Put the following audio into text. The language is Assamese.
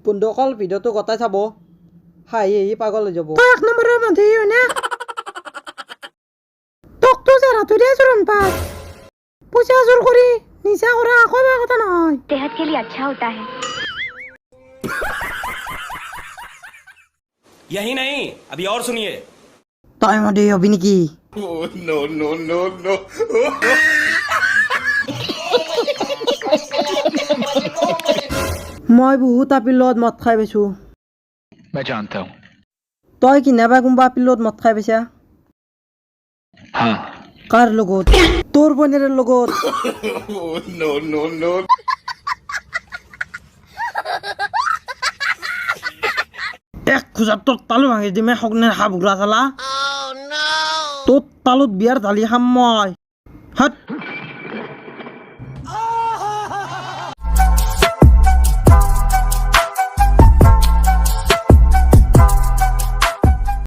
বন্ধুসকল ভিডিঅ'টো গোটাই চাব হাঁহি হাঁহি পাগল হৈ যাব। তই এক নম্বৰৰ বন্ধু হয়নে? তোকতো জেৰাটো দিয়ে চোৰণ পাত পইচা চুৰ কৰি নিচা কৰা আকৌ বেয়া কথা নহয়। सेहत के लिए अच्छा होता है। यही नहीं अभी और सुनिए। তই মদি হবি নেকি? মই বহুত আপিলত মদ খাই পাইছো। मैं जानता हूँ। তই কিনাবা কোনোবা আপিলত মদ খাই পাইছা? हाँ। কাৰ লগত? তোৰ পনীৰৰ লগত। এক খোজাত তোৰ তালু ভাঙি দিমে সগ্নে হাঁহ বুগলা চালা। তোৰ তালুত বিয়াৰ ঢালি খাম মই।